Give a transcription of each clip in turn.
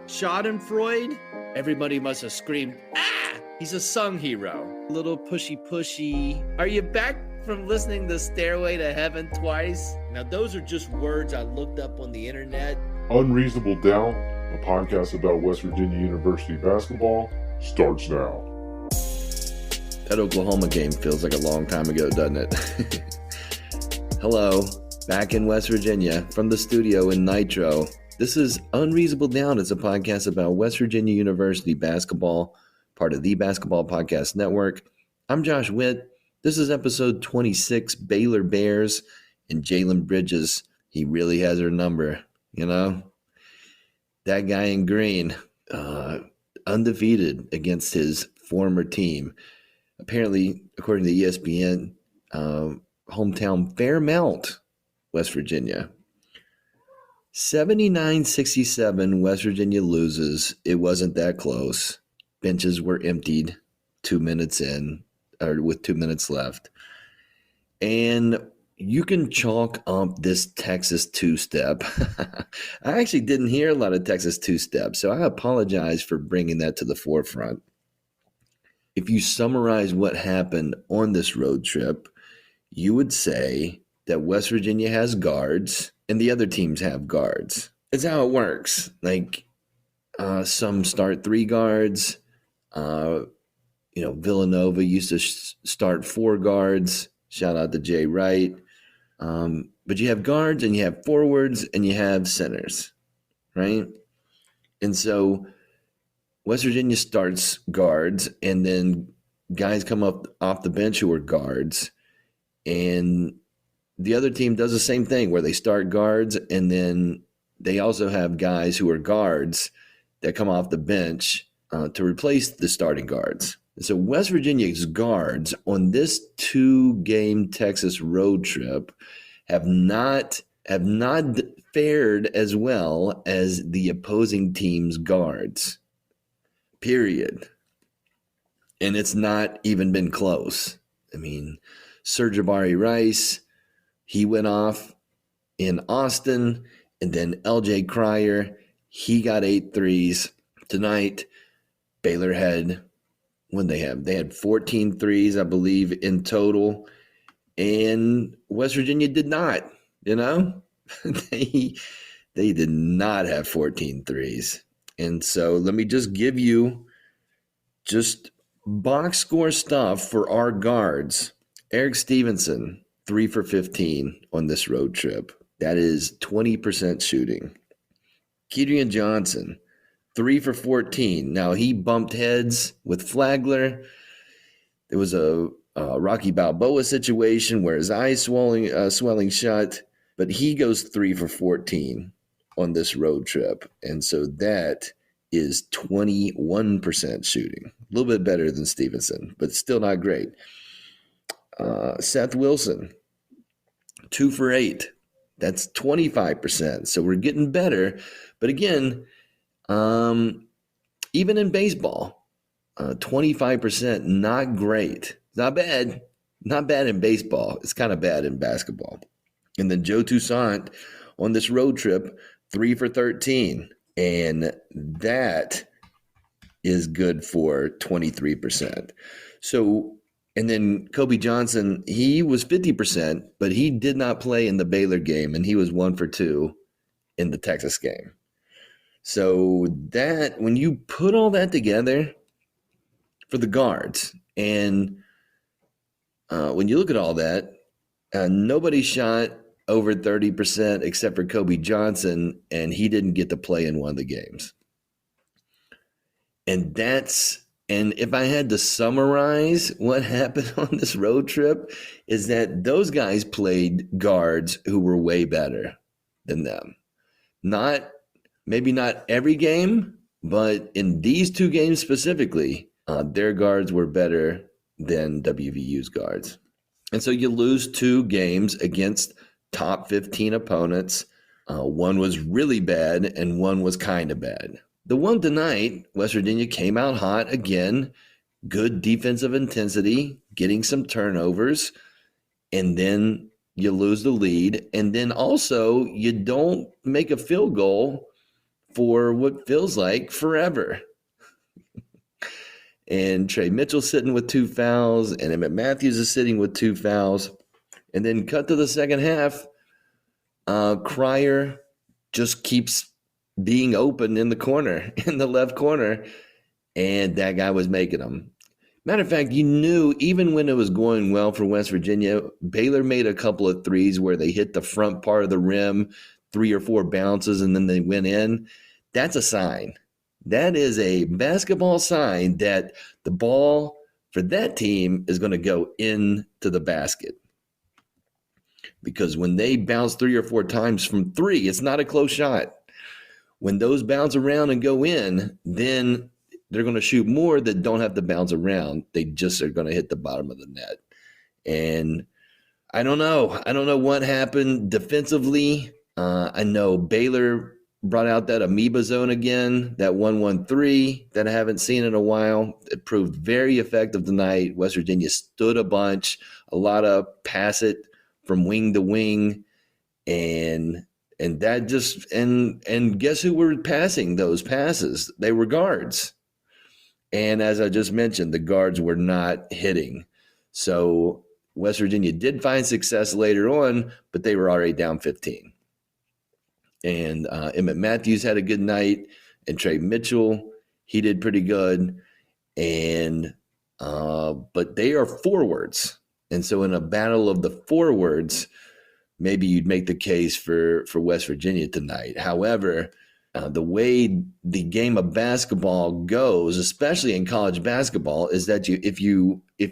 Schadenfreude? Everybody must have screamed, ah! He's a sung hero. A little pushy. Are you back from listening to Stairway to Heaven twice? Now, those are just words I looked up on the internet. Unreasonable Down, a podcast about West Virginia University basketball, starts now. That Oklahoma game feels like a long time ago, doesn't it? Hello, back in West Virginia from the studio in Nitro. This is Unreasonable Down. It's a podcast about West Virginia University basketball, part of the Basketball Podcast Network. I'm Josh Witt. This is episode 26, Baylor Bears and Jalen Bridges. He really has her number, you know? That guy in green, undefeated against his former team. Apparently, according to ESPN, hometown Fairmount, West Virginia. 79-67, West Virginia loses. It wasn't that close. Benches were emptied 2 minutes in, or with 2 minutes left. And you can chalk up this Texas two-step. I actually didn't hear a lot of Texas two-step, so I apologize for bringing that to the forefront. If you summarize what happened on this road trip, you would say that West Virginia has guards and the other teams have guards. It's how it works. Like some start three guards. Villanova used to start four guards. Shout out to Jay Wright. But you have guards and you have forwards and you have centers, right? And so West Virginia starts guards and then guys come up off the bench who are guards. And the other team does the same thing where they start guards and then they also have guys who are guards that come off the bench to replace the starting guards. So West Virginia's guards on this two-game Texas road trip have not fared as well as the opposing team's guards, period. And it's not even been close. I mean, Sir'Jabari Rice, he went off in Austin, and then LJ Cryer, he got 8 threes. Tonight, Baylor had, they had 14 threes, I believe, in total, and West Virginia did not, they did not have 14 threes. And so let me just give you just box score stuff for our guards. Eric Stevenson, 3 for 15 on this road trip. That is 20% shooting. Kedrian Johnson, 3 for 14. Now, he bumped heads with Flagler. There was a Rocky Balboa situation where his eyes swelling shut, but he goes 3 for 14 on this road trip. And so that is 21% shooting. A little bit better than Stevenson, but still not great. Seth Wilson, 2 for 8. That's 25%. So we're getting better. But again, even in baseball, 25%, not great. Not bad. Not bad in baseball. It's kind of bad in basketball. And then Joe Toussaint on this road trip, 3 for 13. And that is good for 23%. So, and then Kobe Johnson, he was 50%, but he did not play in the Baylor game, and he was 1 for 2 in the Texas game. So that, when you put all that together for the guards, and when you look at all that, nobody shot over 30% except for Kobe Johnson, and he didn't get to play in one of the games. And if I had to summarize what happened on this road trip, is that those guys played guards who were way better than them. Maybe not every game, but in these two games specifically, their guards were better than WVU's guards. And so you lose 2 games against top 15 opponents. One was really bad and one was kind of bad. The one tonight, West Virginia came out hot again, good defensive intensity, getting some turnovers, and then you lose the lead. And then also you don't make a field goal for what feels like forever. And Trey Mitchell's sitting with 2 fouls, and Emmett Matthews is sitting with 2 fouls. And then cut to the second half, Cryer just keeps being open in the corner, in the left corner, and that guy was making them. Matter of fact, you knew even when it was going well for West Virginia, Baylor made a couple of threes where they hit the front part of the rim, 3 or 4 bounces, and then they went in. That's a sign. That is a basketball sign that the ball for that team is going to go into the basket. Because when they bounce 3 or 4 times from 3, it's not a close shot. When those bounce around and go in, then they're going to shoot more that don't have to bounce around. They just are going to hit the bottom of the net. And I don't know. I don't know what happened defensively. I know Baylor brought out that amoeba zone again, that 1-1-3 that I haven't seen in a while. It proved very effective tonight. West Virginia stood a bunch, a lot of pass it from wing to wing, and that just and guess who were passing those passes? They were guards. And as I just mentioned, the guards were not hitting. So West Virginia did find success later on, but they were already down 15. And Emmett Matthews had a good night, and Trey Mitchell, he did pretty good. And but they are forwards. And so in a battle of the forwards, maybe you'd make the case for West Virginia tonight. However, the way the game of basketball goes, especially in college basketball, is that if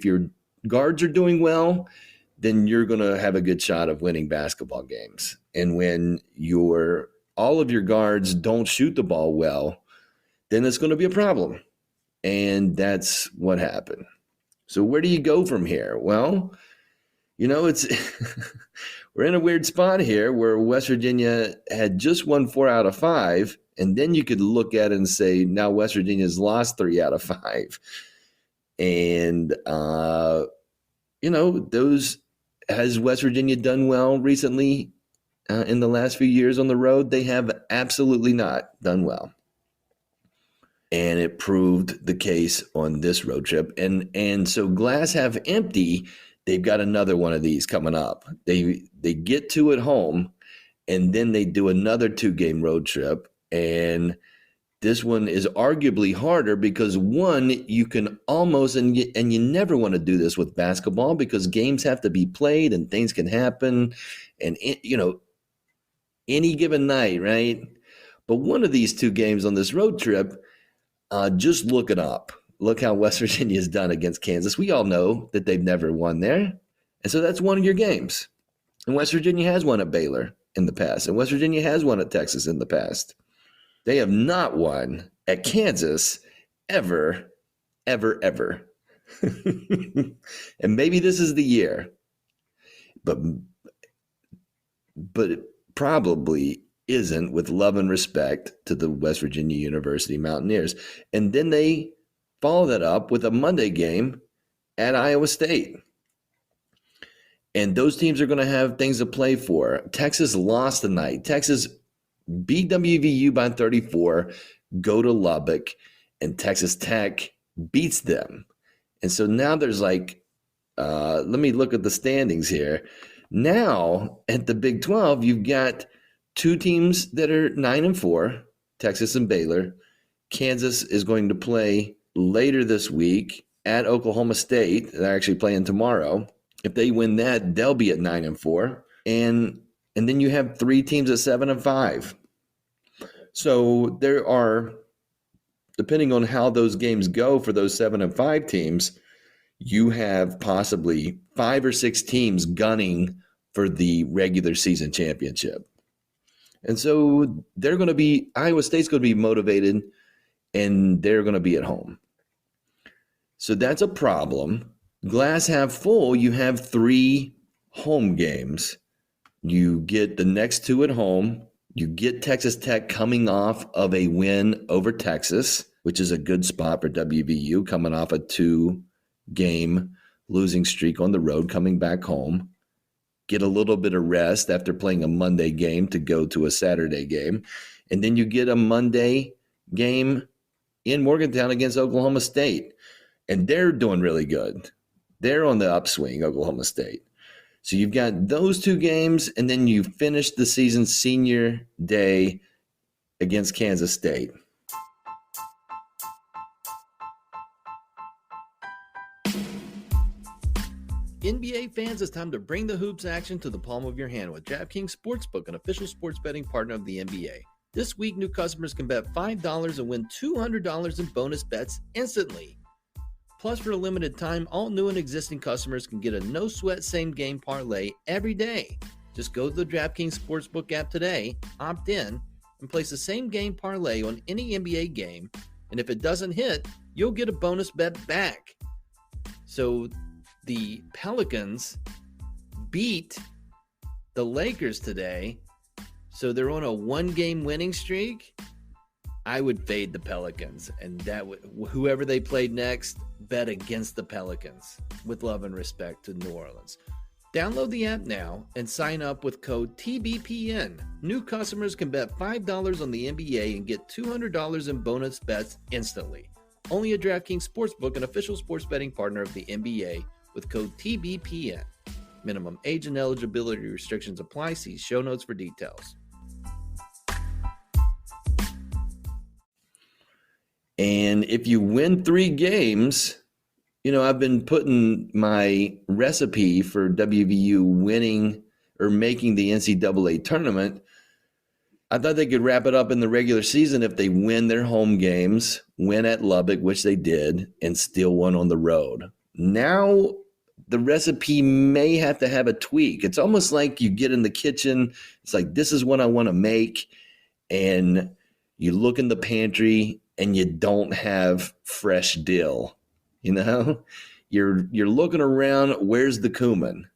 your guards are doing well, then you're going to have a good shot of winning basketball games. And when all of your guards don't shoot the ball well, then it's going to be a problem. And that's what happened. So where do you go from here? Well, it's we're in a weird spot here where West Virginia had just won 4 out of 5, and then you could look at it and say, now West Virginia's lost 3 out of 5. And, has West Virginia done well recently in the last few years on the road? They have absolutely not done well. And it proved the case on this road trip. And so glass half empty, they've got another one of these coming up. They get 2 at home, and then they do another 2-game road trip. And this one is arguably harder because, one, you can almost, and you never want to do this with basketball because games have to be played and things can happen. And, any given night, right? But one of these 2 games on this road trip, just look it up. Look how West Virginia has done against Kansas. We all know that they've never won there. And so that's one of your games. And West Virginia has won at Baylor in the past. And West Virginia has won at Texas in the past. They have not won at Kansas ever, ever, ever. And maybe this is the year. But it probably isn't, with love and respect to the West Virginia University Mountaineers. And then they follow that up with a Monday game at Iowa State. And those teams are going to have things to play for. Texas lost tonight. Texas beat WVU by 34, go to Lubbock, and Texas Tech beats them. And so now there's let me look at the standings here. Now at the Big 12, you've got 2 teams that are 9-4, Texas and Baylor. Kansas is going to play later this week at Oklahoma State. They're actually playing tomorrow. If they win that, they'll be at 9-4. And then you have 3 teams at 7-5. So there are, depending on how those games go for those 7-5 teams, you have possibly 5 or 6 teams gunning for the regular season championship. And so Iowa State's going to be motivated, and they're going to be at home. So that's a problem. Glass half full, you have 3 home games. You get the next 2 at home. You get Texas Tech coming off of a win over Texas, which is a good spot for WVU, coming off a 2-game losing streak on the road, coming back home. get a little bit of rest after playing a Monday game to go to a Saturday game. And then you get a Monday game in Morgantown against Oklahoma State. And they're doing really good. They're on the upswing, Oklahoma State. So you've got those two games, and then you finish the season senior day against Kansas State. NBA fans, it's time to bring the hoops action to the palm of your hand with DraftKings Sportsbook, an official sports betting partner of the NBA. This week, new customers can bet $5 and win $200 in bonus bets instantly. Plus, for a limited time, all new and existing customers can get a no-sweat same-game parlay every day. Just go to the DraftKings Sportsbook app today, opt in, and place the same-game parlay on any NBA game, and if it doesn't hit, you'll get a bonus bet back. So the Pelicans beat the Lakers today, so they're on a one-game winning streak. I would fade the Pelicans, and that would, whoever they played next, bet against the Pelicans with love and respect to New Orleans. Download the app now and sign up with code TBPN. New customers can bet $5 on the NBA and get $200 in bonus bets instantly. Only at DraftKings Sportsbook, an official sports betting partner of the NBA, with code TBPN. Minimum age and eligibility restrictions apply. See show notes for details. And if you win 3 games, I've been putting my recipe for WVU winning or making the NCAA tournament. I thought they could wrap it up in the regular season if they win their home games, win at Lubbock, which they did, and still won on the road. Now the recipe may have to have a tweak. It's almost like you get in the kitchen. It's like, this is what I want to make. And you look in the pantry and you don't have fresh dill. You're looking around, where's the cumin?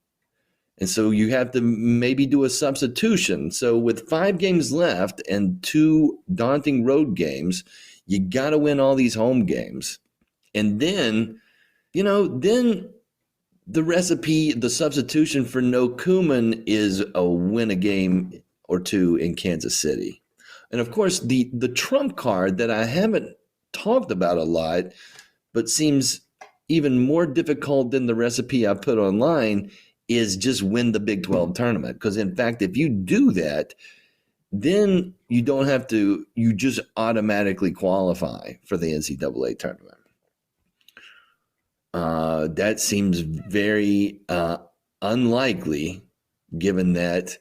And so you have to maybe do a substitution. So with 5 games left and 2 daunting road games, you got to win all these home games. And then, then the recipe, the substitution for no cumin is a win a game or 2 in Kansas City. And of course, the trump card that I haven't talked about a lot, but seems even more difficult than the recipe I put online, is just win the Big 12 tournament. Because in fact, if you do that, then you don't have to, you just automatically qualify for the NCAA tournament. That seems very unlikely, given that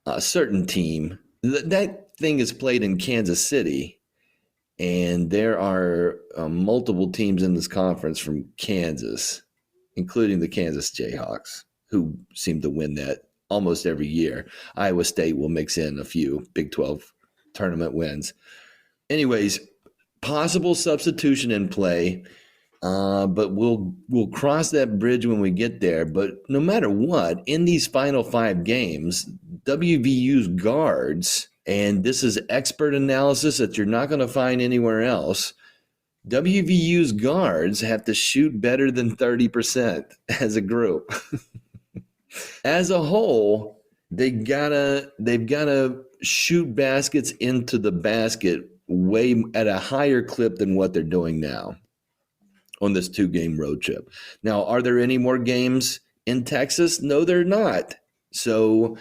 a certain team, that thing is played in Kansas City, and there are multiple teams in this conference from Kansas, including the Kansas Jayhawks, who seem to win that almost every year. Iowa State will mix in a few Big 12 tournament wins. Anyways, possible substitution in play, but we'll cross that bridge when we get there. But no matter what, in these final 5 games, WVU's guards, and this is expert analysis that you're not going to find anywhere else, WVU's guards have to shoot better than 30% as a group. As a whole, they've gotta shoot baskets into the basket way at a higher clip than what they're doing now on this 2-game road trip. Now, are there any more games in Texas? No, they're not. So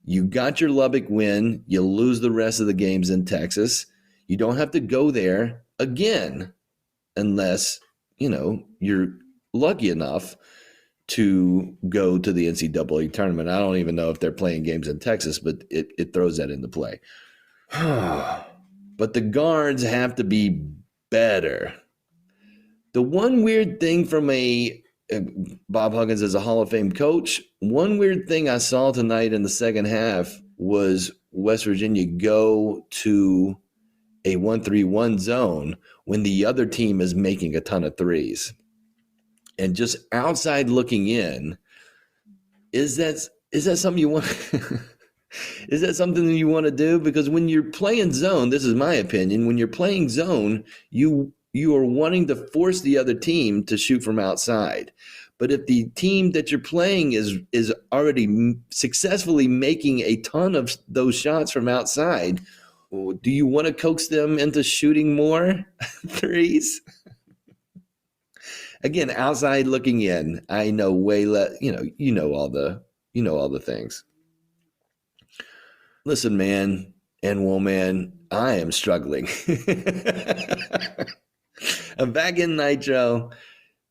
you got your Lubbock win. You lose the rest of the games in Texas. You don't have to go there again unless, you're lucky enough to go to the NCAA tournament. I don't even know if they're playing games in Texas, but it throws that into play. But the guards have to be better. The one weird thing from Bob Huggins as a Hall of Fame coach, one weird thing I saw tonight in the second half was West Virginia go to a 1-3-1 zone when the other team is making a ton of threes. And just outside looking in, is that something you want? Is that something that you want to do? Because when you're playing zone, this is my opinion, when you're playing zone, you are wanting to force the other team to shoot from outside. But if the team that you're playing is already successfully making a ton of those shots from outside, do you want to coax them into shooting more threes? Again, outside looking in, I know way less. You know all the things. Listen, man and woman, I am struggling. I'm back in Nitro.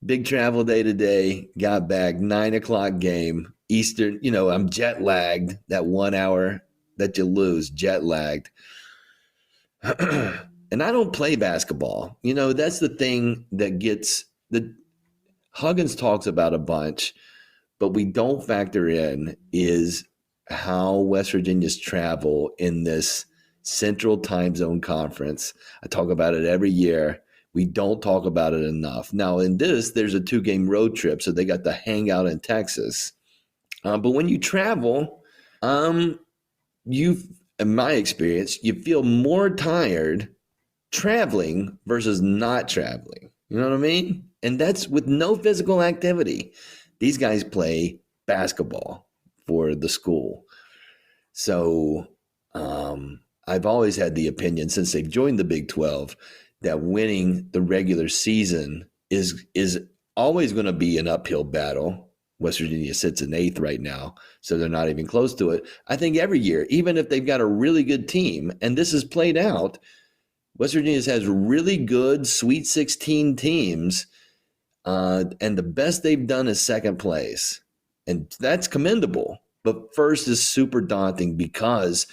Big travel day today. Got back 9:00 game Eastern. I'm jet lagged. That 1 hour that you lose, jet lagged. And I don't play basketball. That's the thing that gets the Huggins talks about a bunch, but we don't factor in is how West Virginia's travel in this Central Time Zone Conference. I talk about it every year. We don't talk about it enough. Now, in this, there's a 2-game road trip, so they got to hang out in Texas. But when you travel, in my experience, you feel more tired traveling versus not traveling. You know what I mean? And that's with no physical activity. These guys play basketball for the school. So I've always had the opinion since they've joined the Big 12 that winning the regular season is always going to be an uphill battle. West Virginia sits in 8th right now, so they're not even close to it. I think every year, even if they've got a really good team, and this is played out, West Virginia has really good Sweet 16 teams, and the best they've done is second place. And that's commendable. But first is super daunting because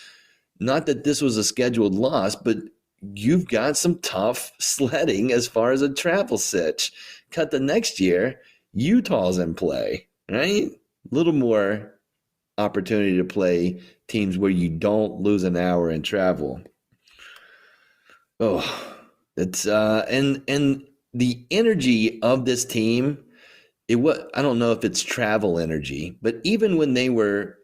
not that this was a scheduled loss, but you've got some tough sledding as far as a travel sitch. Cut the next year, Utah's in play, right? A little more opportunity to play teams where you don't lose an hour in travel. Oh, it's and the energy of this team, I don't know if it's travel energy, but even when they were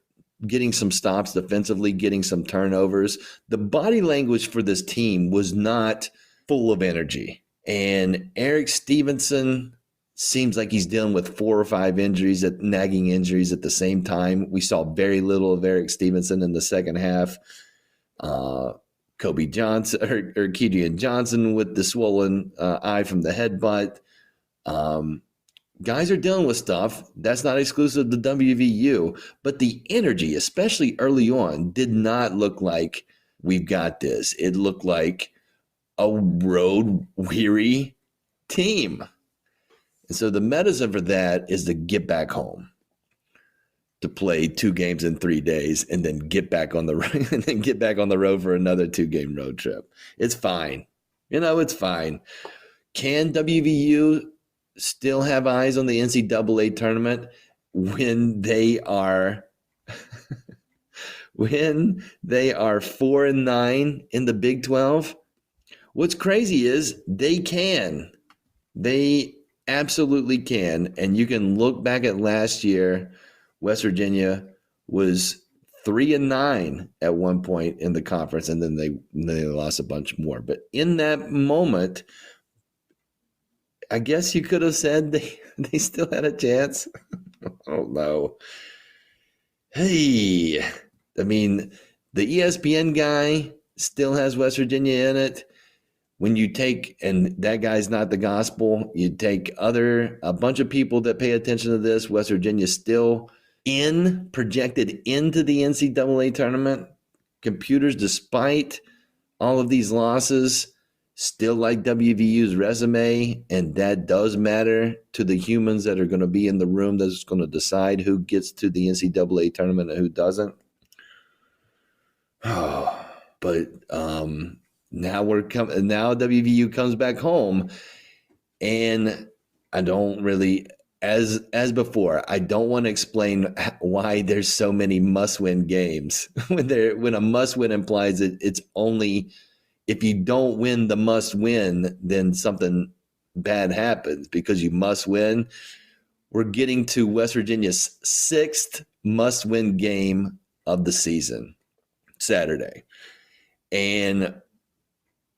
getting some stops defensively, getting some turnovers, the body language for this team was not full of energy. And Eric Stevenson seems like he's dealing with 4 or 5 nagging injuries at the same time. We saw very little of Eric Stevenson in the second half. Kobe Johnson or Kedrian Johnson with the swollen eye from the headbutt. Guys are dealing with stuff. That's not exclusive to WVU, but the energy, especially early on, did not look like we've got this. It looked like a road-weary team. And so the medicine for that is to get back home, to play 2 games in 3 days, and then get back on the road for another 2-game road trip. It's fine. It's fine. Can WVU still have eyes on the NCAA tournament when they are 4-9 in the Big 12? What's crazy is they can. They absolutely can. And you can look back at last year. West Virginia was 3-9 at one point in the conference, and then they lost a bunch more. But in that moment, I guess you could have said they still had a chance. I don't know. Hey, I mean, the ESPN guy still has West Virginia in it. When you take, and that guy's not the gospel, you take a bunch of people that pay attention to this, West Virginia still projected into the NCAA tournament. Computers, despite all of these losses, still like WVU's resume, and that does matter to the humans that are going to be in the room that's going to decide who gets to the NCAA tournament and who doesn't. But now WVU comes back home, and I don't really, as before, I don't want to explain why there's so many must-win games. when a must-win implies it's only if you don't win the must-win, then something bad happens because you must win. We're getting to West Virginia's 6th must-win game of the season, Saturday. And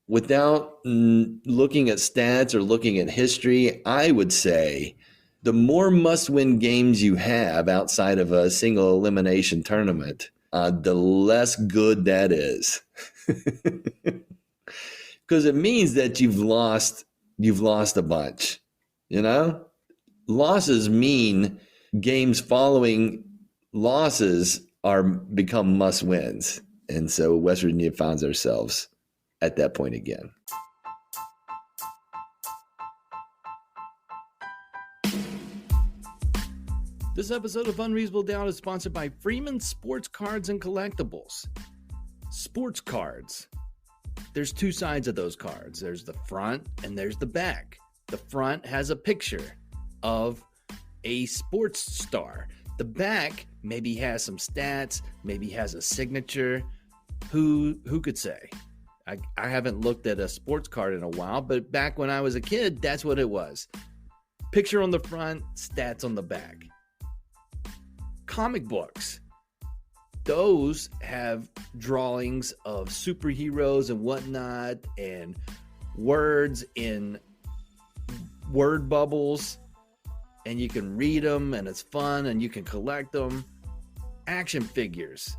without looking at stats or looking at history, I would say the more must-win games you have outside of a single elimination tournament, the less good that is. Because it means that you've lost a bunch, Losses mean games following losses become must-wins. And so West Virginia finds ourselves at that point again. This episode of Unreasonable Doubt is sponsored by Freeman Sports Cards and Collectibles. Sports cards. There's two sides of those cards. There's the front and there's the back. The front has a picture of a sports star. The back maybe has some stats, maybe has a signature. Who could say? I haven't looked at a sports card in a while, but back when I was a kid, that's what it was. Picture on the front, stats on the back. Comic books. Those have drawings of superheroes and whatnot and words in word bubbles, and you can read them and it's fun and you can collect them. Action figures.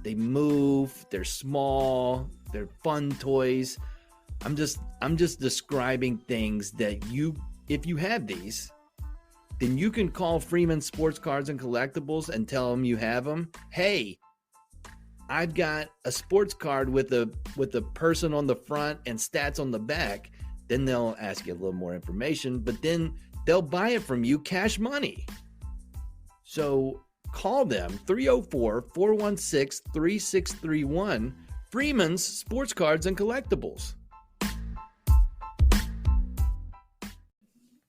They move, they're small, they're fun toys. I'm just describing things that if you have these, then you can call Freeman Sports Cards and Collectibles and tell them you have them. Hey, I've got a sports card with a person on the front and stats on the back. Then they'll ask you a little more information, but then they'll buy it from you cash money. So call them 304-416-3631, Freeman's Sports Cards and Collectibles.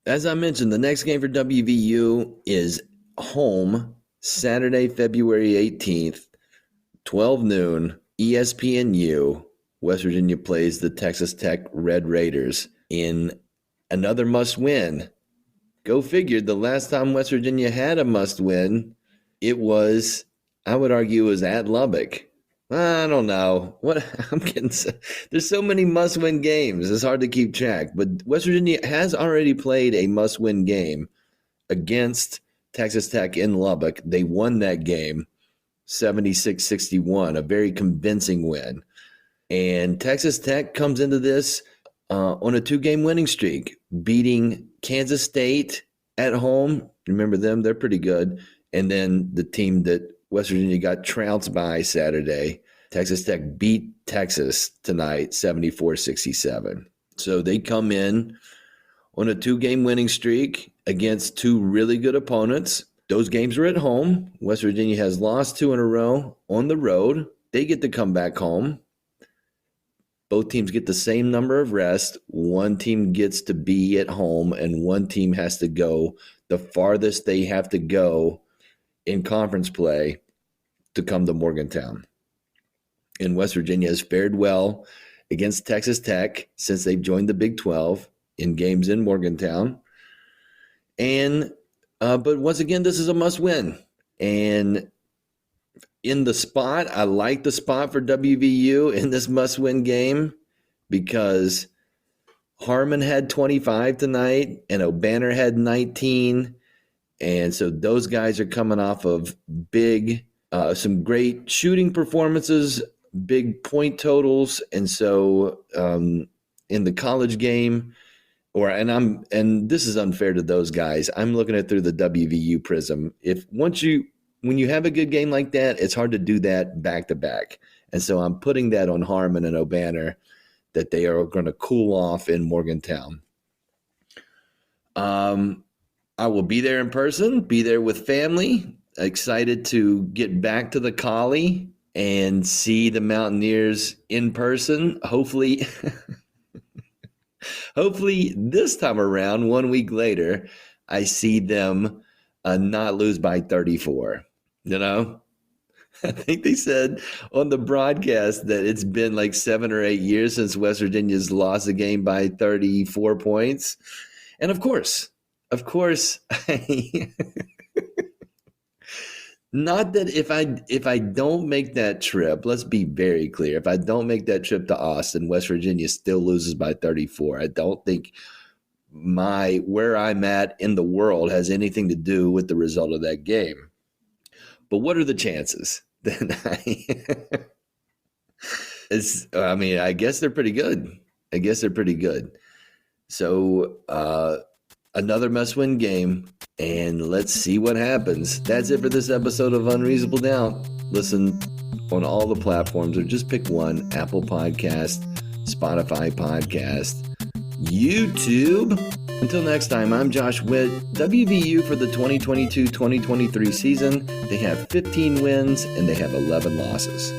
As I mentioned, the next game for WVU is home Saturday, February 18th, 12 noon, ESPNU. West Virginia plays the Texas Tech Red Raiders in another must-win. Go figure, the last time West Virginia had a must-win, it was, I would argue, it was at Lubbock. I don't know. There's so many must-win games. It's hard to keep track. But West Virginia has already played a must-win game against Texas Tech in Lubbock. They won that game 76-61, a very convincing win. And Texas Tech comes into this on a 2-game winning streak, beating Kansas State at home. Remember them? They're pretty good. And then the team that West Virginia got trounced by Saturday, Texas Tech beat Texas tonight 74-67. So they come in on a 2-game winning streak against 2 really good opponents. Those games are at home. West Virginia has lost 2 in a row on the road. They get to come back home. Both teams get the same number of rest. One team gets to be at home, and one team has to go the farthest they have to go in conference play to come to Morgantown. And West Virginia has fared well against Texas Tech since they've joined the Big 12 in games in Morgantown. And but once again, this is a must-win. And in the spot, I like the spot for WVU in this must-win game because Harmon had 25 tonight and O'Banner had 19. And so those guys are coming off of some great shooting performances, big point totals. And so in the college game, and this is unfair to those guys, I'm looking at it through the WVU prism. When you have a good game like that, it's hard to do that back to back. And so I'm putting that on Harmon and O'Banner that they are going to cool off in Morgantown. I will be there in person, be there with family, excited to get back to the Collie and see the Mountaineers in person. Hopefully this time around, 1 week later, I see them not lose by 34. I think they said on the broadcast that it's been like 7 or 8 years since West Virginia's lost a game by 34 points. And of course, not that if I don't make that trip, let's be very clear. If I don't make that trip to Austin, West Virginia still loses by 34. I don't think where I'm at in the world has anything to do with the result of that game. But what are the chances that I guess they're pretty good. So another must-win game, and let's see what happens. That's it for this episode of Unreasonable Doubt. Listen on all the platforms, or just pick one: Apple Podcast, Spotify Podcast, YouTube. Until next time, I'm Josh Witt. WVU for the 2022-2023 season. They have 15 wins and they have 11 losses.